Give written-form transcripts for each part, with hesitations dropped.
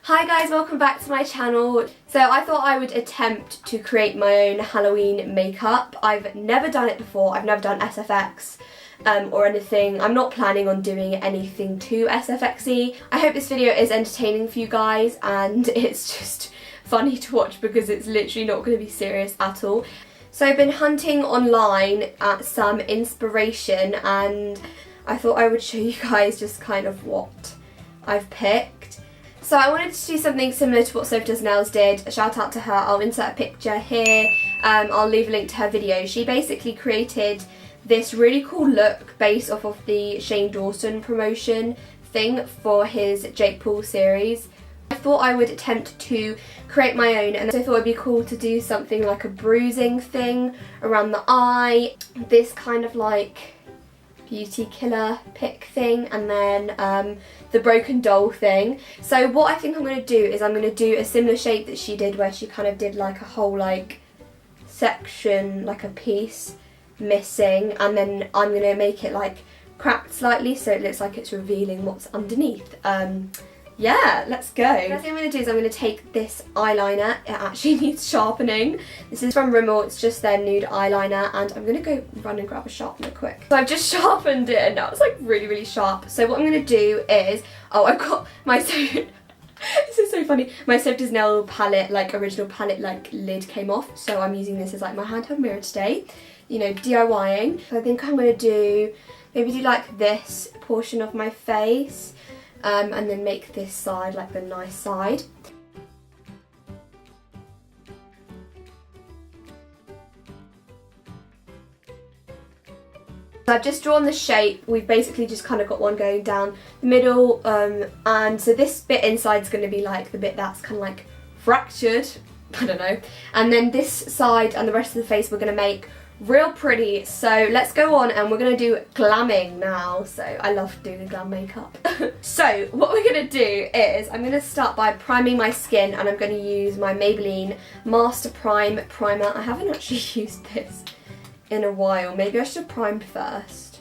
Hi guys, welcome back to my channel. So I thought I would attempt to create my own Halloween makeup. I've never done it before. I've never done SFX or anything. I'm not planning on doing anything too SFX-y. I hope this video is entertaining for you guys and it's just funny to watch because it's literally not going to be serious at all. So I've been hunting online at some inspiration and I thought I would show you guys just kind of what I've picked. So I wanted to do something similar to what Sophie Does Nails did. Shout out to her. I'll insert a picture here. I'll leave a link to her video. She basically created this really cool look based off of the Shane Dawson promotion thing for his Jake Paul series. I thought I would attempt to create my own, and so I thought it'd be cool to do something like a bruising thing around the eye, this kind of like beauty killer pick thing, and then the broken doll thing. So what I think I'm going to do is I'm going to do a similar shape that she did, where she kind of did like a whole like section, like a piece missing, and then I'm going to make it like cracked slightly so it looks like it's revealing what's underneath. Yeah, let's go. First thing I'm going to do is I'm going to take this eyeliner. It actually needs sharpening. This is from Rimmel. It's just their nude eyeliner, and I'm going to go run and grab a sharpener quick. So I've just sharpened it and now it's like really, really sharp. So what I'm going to do is, I've got my this is so funny. My Sophie Does Nail palette, like original palette, like lid came off. So I'm using this as like my handheld mirror today. You know, DIYing. So I think I'm going to maybe do like this portion of my face. And then make this side like the nice side. I've just drawn the shape. We've basically just kind of got one going down the middle, and so this bit inside is going to be like the bit that's kind of like fractured, I don't know, and then this side and the rest of the face we're going to make real pretty. So let's go on and we're going to do glamming now. So I love doing glam makeup. So what we're going to do is I'm going to start by priming my skin, and I'm going to use my Maybelline Master Prime Primer. I haven't actually used this in a while. Maybe I should have primed first.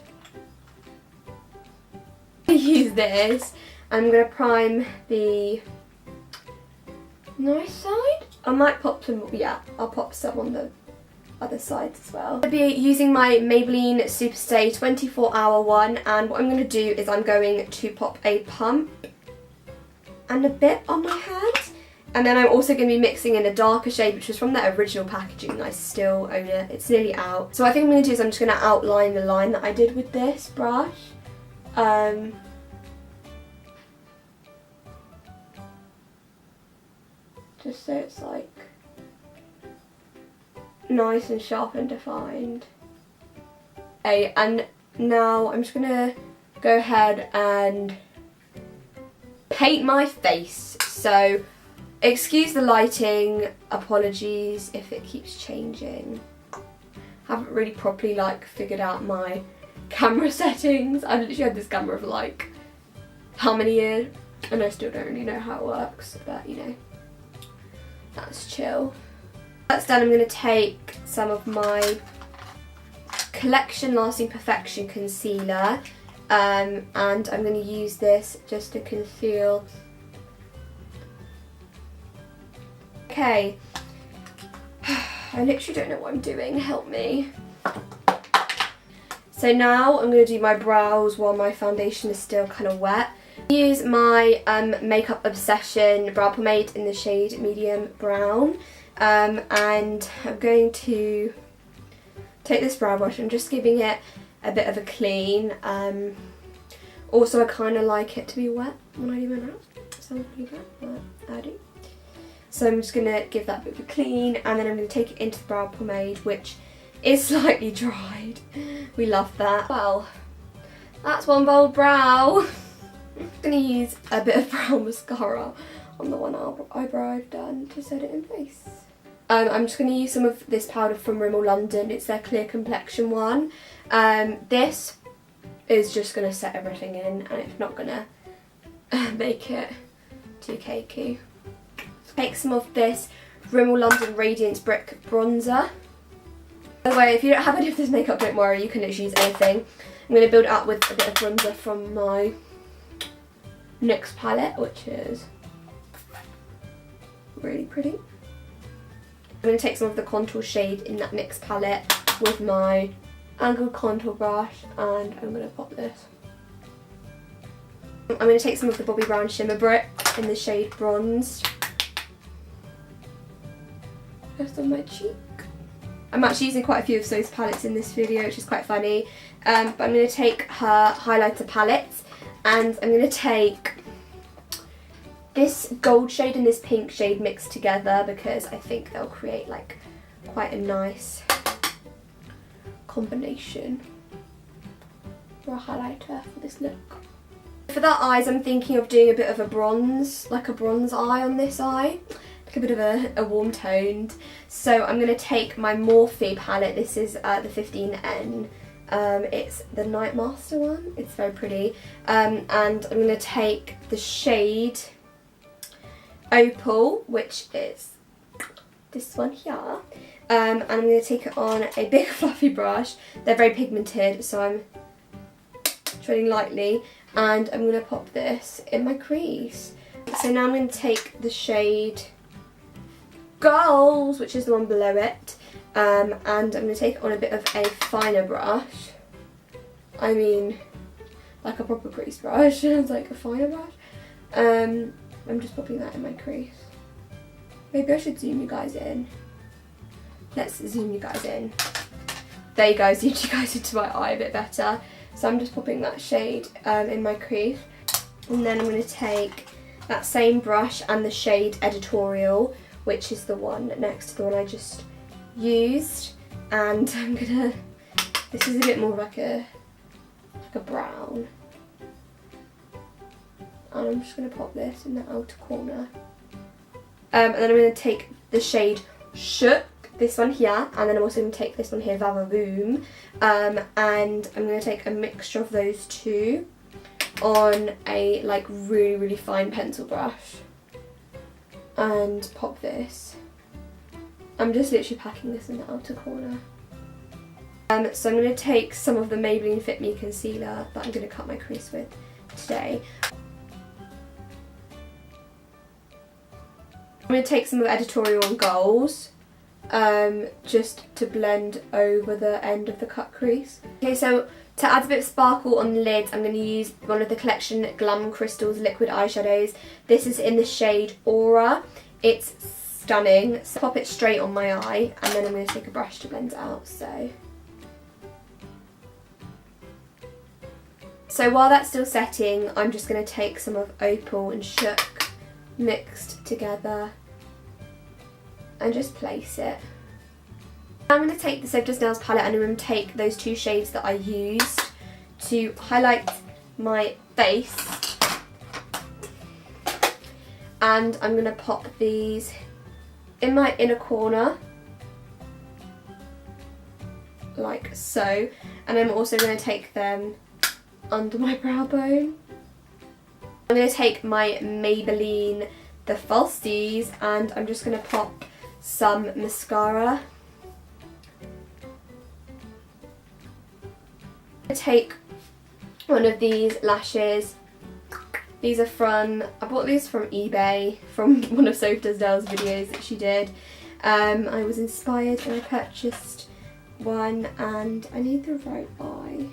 Use this. I'm going to prime the nice side. I might pop some, yeah, I'll pop some on the other sides as well. I'll be using my Maybelline Superstay 24-hour one, and what I'm going to do is I'm going to pop a pump and a bit on my head, and then I'm also going to be mixing in a darker shade which was from that original packaging. I still own it, it's nearly out. So what I think I'm going to do is I'm just going to outline the line that I did with this brush. Just so it's like nice and sharp and defined. Okay, and now I'm just gonna go ahead and paint my face. So excuse the lighting, apologies if it keeps changing. Haven't really properly like figured out my camera settings. I've literally had this camera for like how many years, and I still don't really know how it works, but you know, that's chill. That's done. I'm going to take some of my Collection Lasting Perfection concealer, and I'm going to use this just to conceal. Okay, I literally don't know what I'm doing, help me. So now I'm going to do my brows while my foundation is still kind of wet. Use my Makeup Obsession brow pomade in the shade medium brown. And I'm going to take this brow brush and just giving it a bit of a clean. Also I kind of like it to be wet when I do my brows. Sounds pretty bad, but I do. So I'm just going to give that a bit of a clean, and then I'm going to take it into the brow pomade, which is slightly dried. We love that. Well, that's one bold brow. I'm going to use a bit of brown mascara on the one eyebrow I've done to set it in place. I'm just going to use some of this powder from Rimmel London. It's their clear complexion one. This is just going to set everything in, and it's not going to make it too cakey. Take some of this Rimmel London Radiance Brick Bronzer. By the way, if you don't have any of this makeup, don't worry, you can literally use anything. I'm going to build it up with a bit of bronzer from my NYX palette, which is really pretty. I'm going to take some of the contour shade in that NYX palette with my angled contour brush, and I'm going to pop this. I'm going to take some of the Bobbi Brown Shimmer Brick in the shade Bronzed, just on my cheek. I'm actually using quite a few of those palettes in this video, which is quite funny. But I'm going to take her highlighter palette, and I'm going to take this gold shade and this pink shade mixed together, because I think they'll create like quite a nice combination for a highlighter for this look. For that eyes, I'm thinking of doing a bit of a bronze, like a bronze eye on this eye. Like a bit of a warm toned. So I'm going to take my Morphe palette. This is the 15N. It's the Night Master one. It's very pretty. And I'm going to take the shade Opal, which is this one here. And I'm going to take it on a big fluffy brush. They're very pigmented, so I'm treading lightly. And I'm going to pop this in my crease. So now I'm going to take the shade Goals, which is the one below it, and I'm going to take it on a bit of a finer brush. I mean, like a proper crease brush. It's like a finer brush. I'm just popping that in my crease. Maybe I should zoom you guys in. Let's zoom you guys in. There you go, zoomed you guys into my eye a bit better. So I'm just popping that shade in my crease. And then I'm going to take that same brush and the shade Editorial, which is the one next to the one I just used. And I'm going to, this is a bit more like a brown. And I'm just going to pop this in the outer corner. And then I'm going to take the shade Shook, this one here, and then I'm also going to take this one here, Vavavoom, and I'm going to take a mixture of those two on a like really fine pencil brush and pop this. I'm just literally packing this in the outer corner. So I'm going to take some of the Maybelline Fit Me concealer that I'm going to cut my crease with today. I'm going to take some of Editorial and Goals, just to blend over the end of the cut crease. Okay, so to add a bit of sparkle on the lids, I'm going to use one of the Collection Glam Crystals liquid eyeshadows. This is in the shade Aura. It's stunning. So pop it straight on my eye, and then I'm going to take a brush to blend it out. So while that's still setting, I'm just going to take some of Opal and Shook mixed together and just place it. I'm going to take the Soap Does Nails palette, and I'm going to take those two shades that I used to highlight my face, and I'm going to pop these in my inner corner like so, and I'm also going to take them under my brow bone. I'm going to take my Maybelline the Falsies, and I'm just going to pop some mascara. I take one of these lashes. These are from, I bought these from eBay, from one of Soap Does Nails videos that she did. I was inspired and I purchased one, and I need the right eye.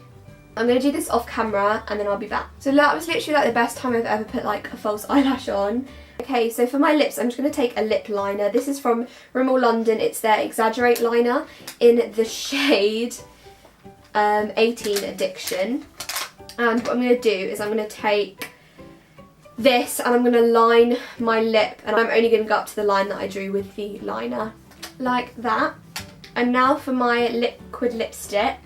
I'm going to do this off camera and then I'll be back. So that was literally like the best time I've ever put like a false eyelash on. Okay, so for my lips, I'm just going to take a lip liner. This is from Rimmel London. It's their Exaggerate liner in the shade 18 Addiction. And what I'm going to do is I'm going to take this and I'm going to line my lip, and I'm only going to go up to the line that I drew with the liner, like that. And now for my liquid lipstick,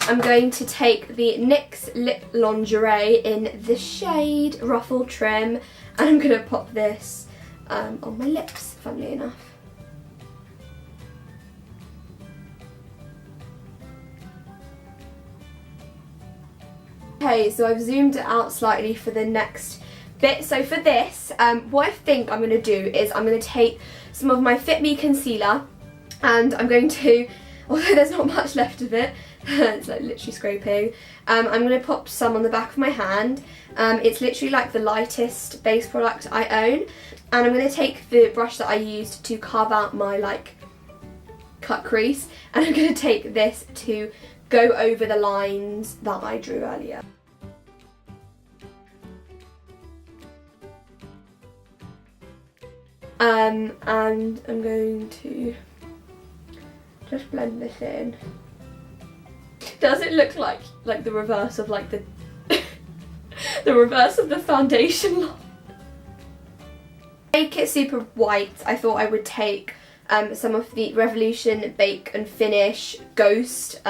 I'm going to take the NYX Lip Lingerie in the shade Ruffle Trim, and I'm going to pop this on my lips, funnily enough. Okay, so I've zoomed it out slightly for the next bit. So for this, what I think I'm going to do is I'm going to take some of my Fit Me concealer, and I'm going to, although there's not much left of it, It's like literally scraping. I'm going to pop some on the back of my hand. It's literally like the lightest base product I own. And I'm going to take the brush that I used to carve out my like cut crease, and I'm going to take this to go over the lines that I drew earlier. And I'm going to just blend this in. Does it look like the reverse of like the the reverse of the foundation line? To make it super white, I thought I would take some of the Revolution Bake and Finish Ghost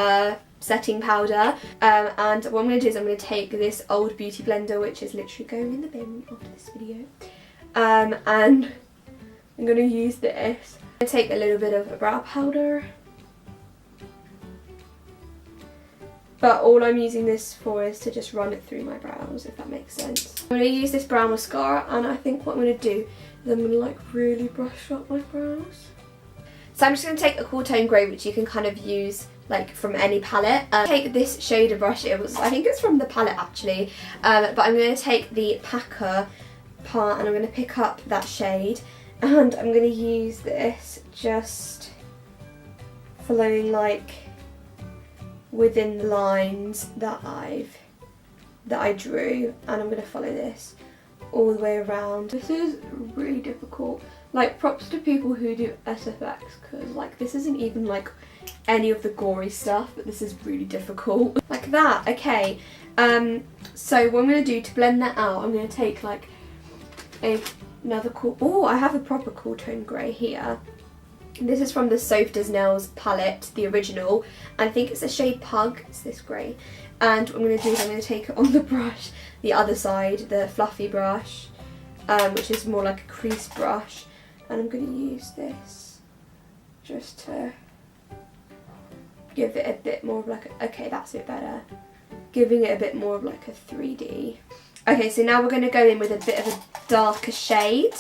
setting powder, and what I'm going to do is I'm going to take this old beauty blender, which is literally going in the bin after this video, and I'm going to use this. I'm going to take a little bit of brow powder, but all I'm using this for is to just run it through my brows, if that makes sense. I'm going to use this brow mascara, and I think what I'm going to do is I'm going to like really brush up my brows. So I'm just going to take a cool tone grey, which you can kind of use like from any palette. Take this shader brush, I think it's from the palette actually, but I'm going to take the packer part and I'm going to pick up that shade, and I'm going to use this just following like within the lines that I drew, and I'm going to follow this all the way around. This is really difficult. Like, props to people who do SFX, because like this isn't even like any of the gory stuff, but this is really difficult. Like that, okay. So what I'm going to do to blend that out, I'm going to take like another cool, oh, I have a proper cool tone grey here. This is from the Sof Does Nails palette, the original. I think it's a shade Pug, it's this grey. And what I'm going to do is I'm going to take it on the brush, the other side, the fluffy brush, which is more like a crease brush. And I'm going to use this just to give it a bit more of like, okay, that's a bit better. Giving it a bit more of like a 3D. Okay, so now we're going to go in with a bit of a darker shade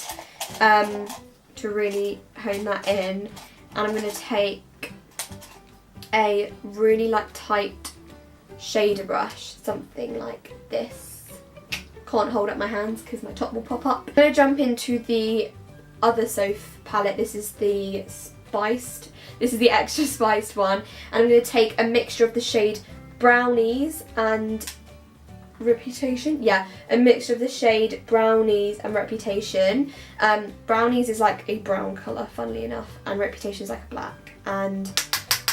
to really hone that in. And I'm going to take a really like tight shader brush, something like this. Can't hold up my hands because my top will pop up. I'm going to jump into the other Sof palette. This is the extra spiced one, and I'm going to take a mixture of the shade Brownies and Reputation. Yeah, a mixture of the shade Brownies and Reputation. Brownies is like a brown colour, funnily enough, and Reputation is like a black. And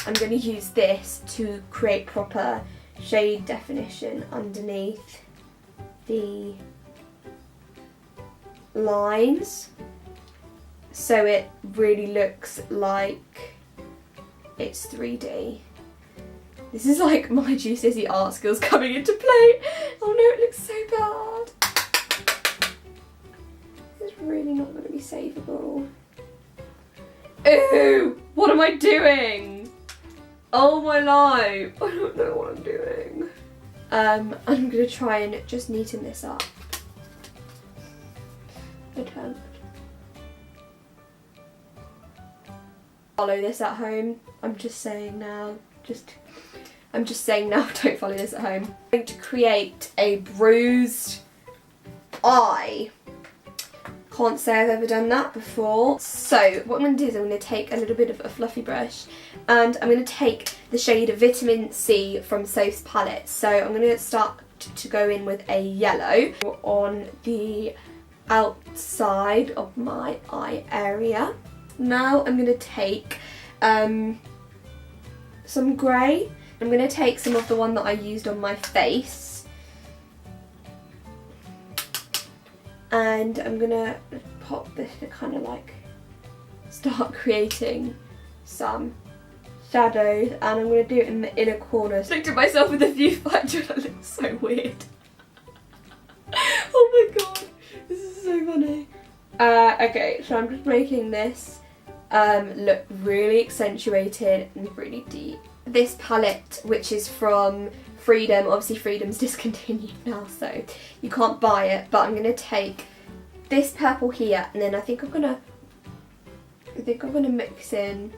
I'm going to use this to create proper shade definition underneath the lines, so it really looks like it's 3D. This is like my GCSE art skills coming into play. Oh no, it looks so bad. It's really not going to be savable. Ew! What am I doing? Oh my life! I don't know what I'm doing. I'm going to try and just neaten this up. Attempt. Follow this at home. I'm just saying now, don't follow this at home. I'm going to create a bruised eye. Can't say I've ever done that before. So what I'm going to do is I'm going to take a little bit of a fluffy brush, and I'm going to take the shade Vitamin C from Sof's palette. So I'm going to start to go in with a yellow on the outside of my eye area. Now I'm going to take some grey. I'm going to take some of the one that I used on my face, and I'm going to pop this to kind of like start creating some shadows, and I'm going to do it in the inner corners. I looked at myself in the viewfinder and I look so weird. Oh my god, this is so funny. Okay, so I'm just making this look really accentuated and really deep. This palette, which is from Freedom, obviously Freedom's discontinued now, so you can't buy it, but I'm going to take this purple here, and then I think I'm gonna mix in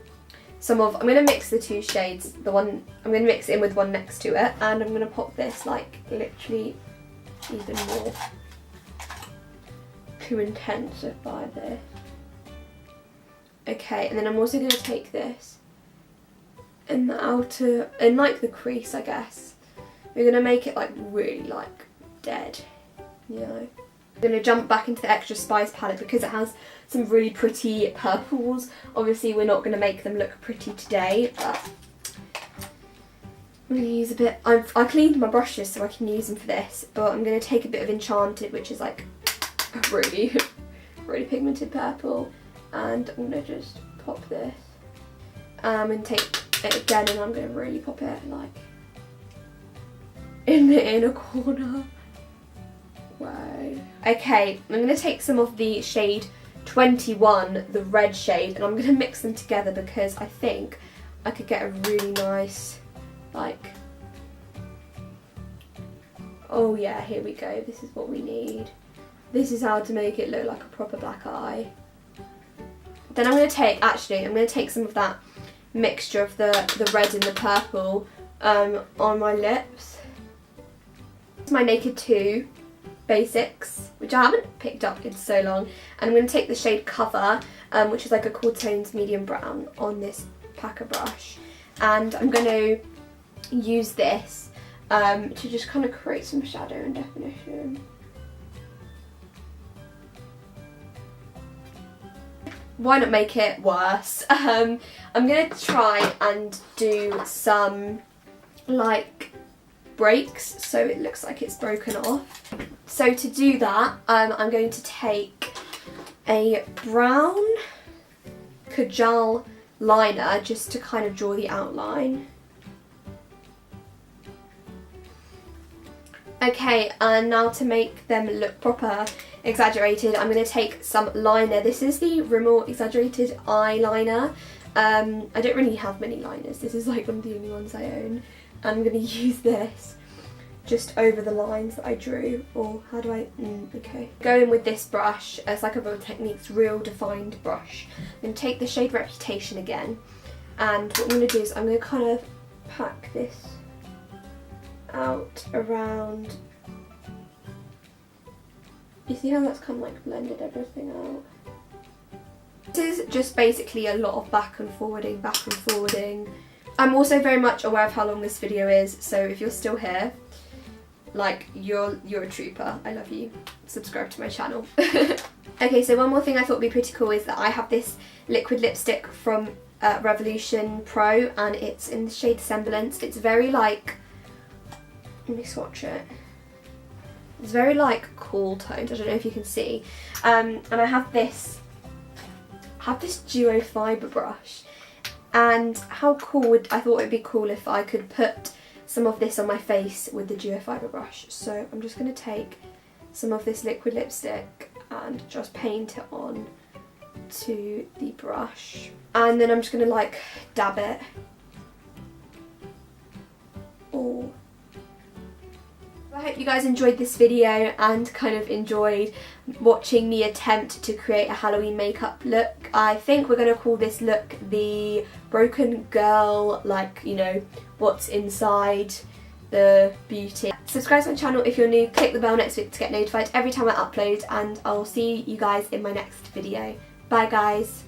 some of, I'm going to mix the two shades, I'm going to mix it in with one next to it, and I'm going to pop this like literally even more to intensify this. Okay, and then I'm also going to take this in the outer, in like the crease, I guess. We're going to make it like really like dead, you know. I'm going to jump back into the Extra Spice palette because it has some really pretty purples. Obviously we're not going to make them look pretty today, but I'm going to use a bit, I cleaned my brushes so I can use them for this, but I'm going to take a bit of Enchanted, which is like a really, really pigmented purple, and I'm going to just pop this. And take it again, and I'm going to really pop it like in the inner corner. Wow. Okay, I'm going to take some of the shade 21, the red shade, and I'm going to mix them together because I think I could get a really nice, like, oh yeah, here we go, this is what we need. This is how to make it look like a proper black eye. Then I'm going to take some of that mixture of the red and the purple on my lips. It's my Naked 2 Basics, which I haven't picked up in so long, and I'm going to take the shade Cover, which is like a Cool Tones medium brown, on this packer brush, and I'm going to use this to just kind of create some shadow and definition. Why not make it worse? I'm going to try and do some like breaks so it looks like it's broken off. So to do that, I'm going to take a brown Kajal liner just to kind of draw the outline. Okay, and now to make them look proper exaggerated, I'm going to take some liner. This is the Rimmel Exaggerated Eyeliner. I don't really have many liners. This is like one of the only ones I own. I'm going to use this just over the lines that I drew, or how do I, okay. Go in with this brush, it's like a Real Techniques Real Defined brush. I'm going to take the shade Reputation again, and what I'm going to do is I'm going to kind of pack this out around. You see how that's kind of like blended everything out? This is just basically a lot of back and forwarding. I'm also very much aware of how long this video is, so if you're still here, like, you're a trooper. I love you. Subscribe to my channel. Okay, so one more thing I thought would be pretty cool is that I have this liquid lipstick from Revolution Pro, and it's in the shade Semblance. It's very like, let me swatch it. It's very like cool toned. I don't know if you can see. And I have this duo fibre brush. And how cool I thought it would be cool if I could put some of this on my face with the duo fibre brush. So I'm just going to take some of this liquid lipstick and just paint it on to the brush. And then I'm just going to like dab it all. I hope you guys enjoyed this video and kind of enjoyed watching me attempt to create a Halloween makeup look. I think we're going to call this look the Broken Girl, like, you know, what's inside the beauty. Subscribe to my channel if you're new, click the bell next to it to get notified every time I upload, and I'll see you guys in my next video. Bye guys!